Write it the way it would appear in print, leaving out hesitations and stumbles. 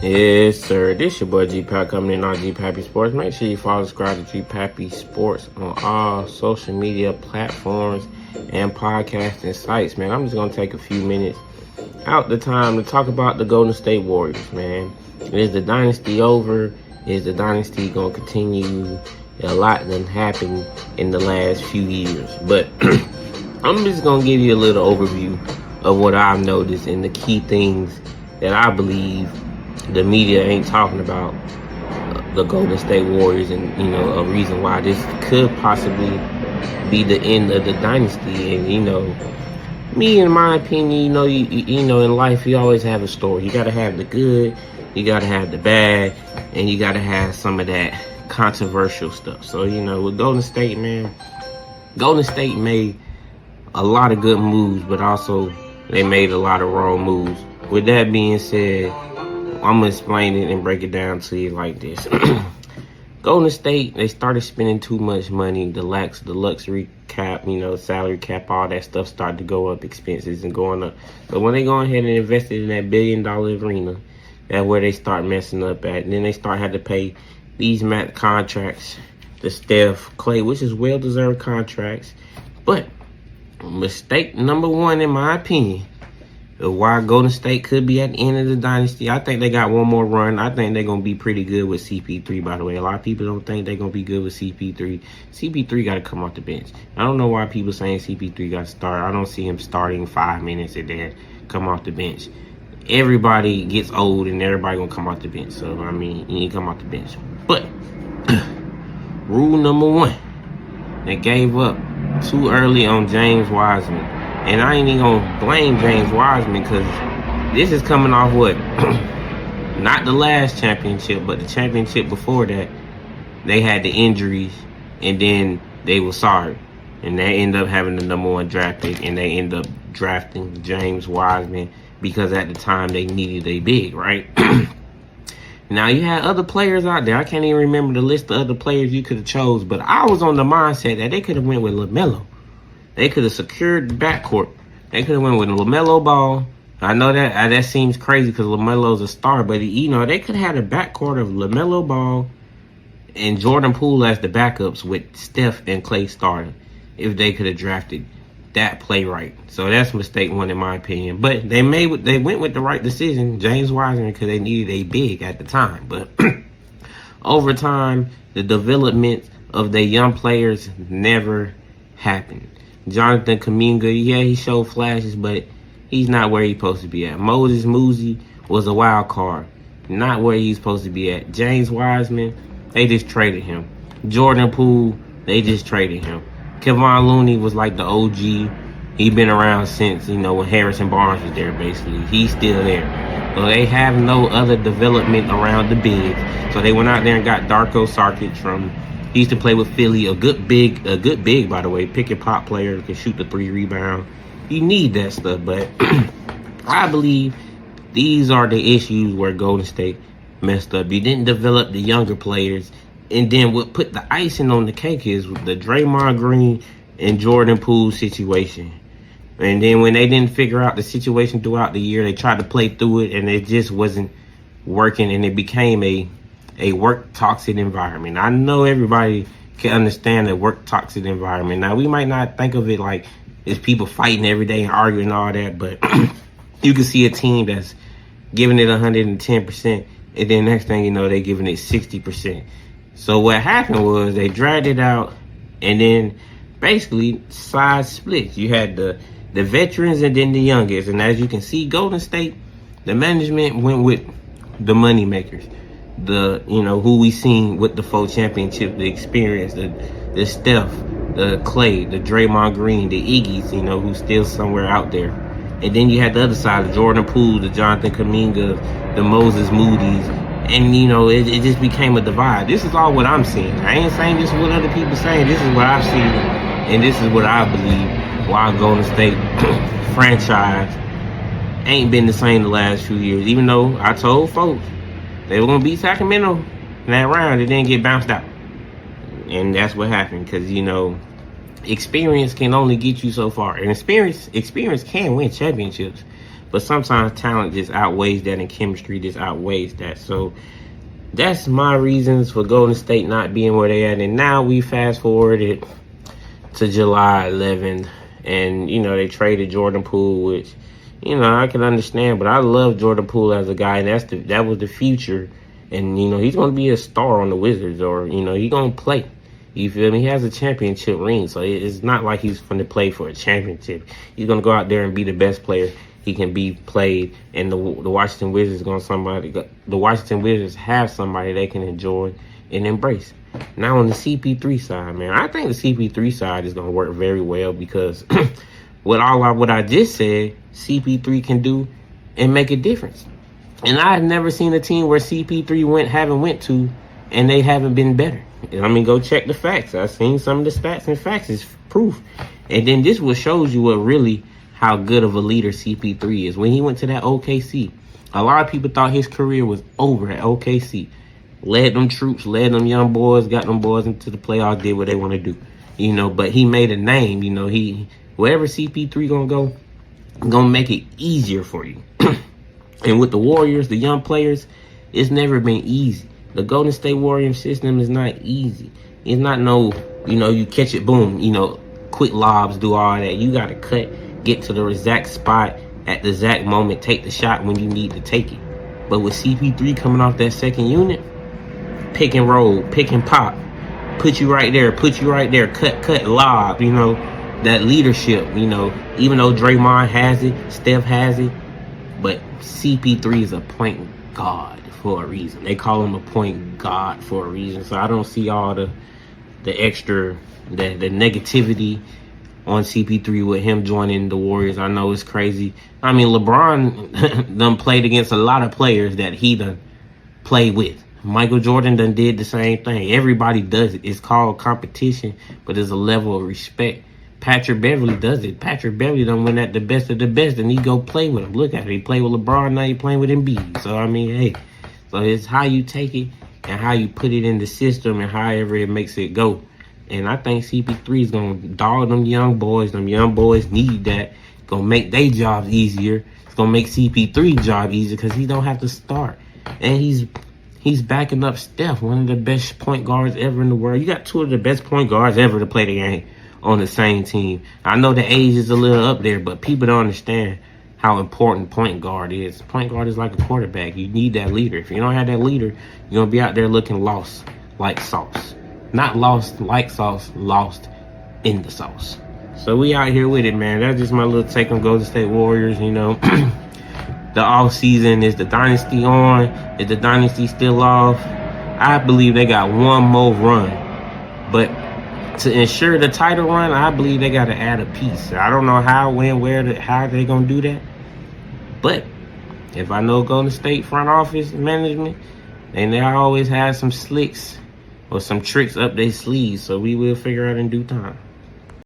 Yes, sir. This your boy G Pappy coming in on G Pappy Sports. Make sure you follow, subscribe to G Pappy Sports on all social media platforms and podcasting sites, man. I'm just gonna take a few minutes out the time to talk about the Golden State Warriors, man. Is the dynasty over? Is the dynasty gonna continue? A lot done happened in the last few years, but I'm just gonna give you a little overview of what I've noticed and the key things that I believe the media ain't talking about the Golden State Warriors, and a reason why this could possibly be the end of the dynasty. And me, in my opinion, in life you always have a story. You gotta have the good, you gotta have the bad, and you gotta have some of that controversial stuff. So with Golden State, man, Golden State made a lot of good moves, but also they made a lot of wrong moves. With that being said, I'm going to explain it and break it down to you like this. Golden State, they started spending too much money. The luxury cap, salary cap, all that stuff started to go up, expenses and going up. But when they go ahead and invested in that $1 billion arena, that's where they start messing up at. And then they start having to pay these max contracts to Steph, Clay, which is well-deserved contracts. But mistake number one, in my opinion, of why Golden State could be at the end of the dynasty. I think they got one more run. I think they're going to be pretty good with CP3, by the way. A lot of people don't think they're going to be good with CP3. CP3 got to come off the bench. I don't know why people saying CP3 got to start. I don't see him starting 5 minutes and then come off the bench. Everybody gets old and everybody going to come off the bench. So, you need to come off the bench. But, rule number one, they gave up too early on James Wiseman. And I ain't even gonna blame James Wiseman, because this is coming off what? Not the last championship, but the championship before that. They had the injuries, and then they were sorry. And they end up having the number one draft pick, and they end up drafting James Wiseman because at the time they needed a big, right? Now, you had other players out there. I can't even remember the list of other players you could have chose, but I was on the mindset that they could have went with LaMelo. They could have secured the backcourt. They could have went with LaMelo Ball. I know that seems crazy because LaMelo's a star, but they could have had a backcourt of LaMelo Ball and Jordan Poole as the backups with Steph and Clay starting if they could have drafted that play right. So that's mistake one in my opinion. But they went with the right decision, James Wiseman, because they needed a big at the time. But over time, the development of the young players never happened. Jonathan Kuminga, yeah, he showed flashes, but he's not where he's supposed to be at. Moses Moody was a wild card, not where he's supposed to be at. James Wiseman, they just traded him. Jordan Poole, they just traded him. Kevon Looney was like the OG. He been around since, when Harrison Barnes was there, basically. He's still there. So they have no other development around the bigs. So they went out there and got Darko Saric from... He used to play with Philly, a good big, by the way, pick and pop player who can shoot the 3 rebound. You need that stuff, but I believe these are the issues where Golden State messed up. You didn't develop the younger players, and then what put the icing on the cake is the Draymond Green and Jordan Poole situation. And then when they didn't figure out the situation throughout the year, they tried to play through it, and it just wasn't working, and it became a work toxic environment. I know everybody can understand a work toxic environment. Now, we might not think of it like it's people fighting every day and arguing and all that, but you can see a team that's giving it 110%, and then next thing you know, they're giving it 60%. So what happened was they dragged it out, and then basically side splits. You had the veterans and then the youngest, and as you can see, Golden State, the management went with the money makers. Who we seen with the 4 championship, the experience, the Steph, the Clay, the Draymond Green, the Iggy's, who's still somewhere out there. And then you had the other side, the Jordan Poole, the Jonathan Kuminga, the Moses Moody's, and it just became a divide. This is all what I'm seeing. I ain't saying this is what other people saying. This is what I've seen, and this is what I believe why Golden State franchise ain't been the same the last few years. Even though I told folks they were going to beat Sacramento in that round. It didn't get bounced out. And that's what happened because, experience can only get you so far. And experience can win championships. But sometimes talent just outweighs that, and chemistry just outweighs that. So that's my reasons for Golden State not being where they at. And now we fast forwarded to July 11th, and they traded Jordan Poole, which I can understand. But I love Jordan Poole as a guy, and that was the future. And he's gonna be a star on the Wizards, or he's gonna play. You feel me? He has a championship ring, so it's not like he's going to play for a championship. He's going to go out there and be the best player he can be played. And the Washington Wizards the Washington Wizards have somebody they can enjoy and embrace. Now on the CP3 side, man, I think the CP3 side is going to work very well, because what I just said, CP3 can do and make a difference. And I've never seen a team where CP3 haven't went to and they haven't been better. I mean, go check the facts. I've seen some of the stats and facts is proof. And then this will shows you how good of a leader CP3 is. When he went to that OKC, a lot of people thought his career was over at OKC. Led them troops, led them young boys, got them boys into the playoffs, did what they want to do. But he made a name. Wherever CP3 gonna go, gonna make it easier for you. And with the Warriors, the young players, it's never been easy. The Golden State Warriors system is not easy. It's not you catch it, boom, quick lobs, do all that. You got to cut, get to the exact spot at the exact moment, take the shot when you need to take it. But with CP3 coming off that second unit, pick and roll, pick and pop, put you right there, cut, lob, that leadership, even though Draymond has it, Steph has it, but CP3 is a point guard for a reason. They call him a point guard for a reason. So I don't see all the extra, the negativity on CP3 with him joining the Warriors. I know it's crazy. I mean, LeBron done played against a lot of players that he done played with. Michael Jordan done did the same thing. Everybody does it. It's called competition, but there's a level of respect. Patrick Beverly does it. Patrick Beverly done win at the best of the best, and he go play with him. Look at it. He played with LeBron, now he playing with Embiid. So, I mean, hey. So it's how you take it and how you put it in the system and however it makes it go. And I think CP3 is going to dog them young boys. Them young boys need that. Going to make their jobs easier. It's going to make CP3's job easier because he don't have to start. And he's backing up Steph, one of the best point guards ever in the world. You got two of the best point guards ever to play the game on the same team. I know the age is a little up there, but people don't understand how important point guard is. Point guard is like a quarterback. You need that leader. If you don't have that leader, you're going to be out there looking lost like sauce. Not lost like sauce, lost in the sauce. So we out here with it, man. That's just my little take on Golden State Warriors, The off season, is the dynasty on? Is the dynasty still off? I believe they got one more run. But to ensure the title run, I believe they got to add a piece. I don't know how, when, where, how they going to do that. But if I know Golden State front office management, and they always have some slicks or some tricks up their sleeves, so we will figure out in due time.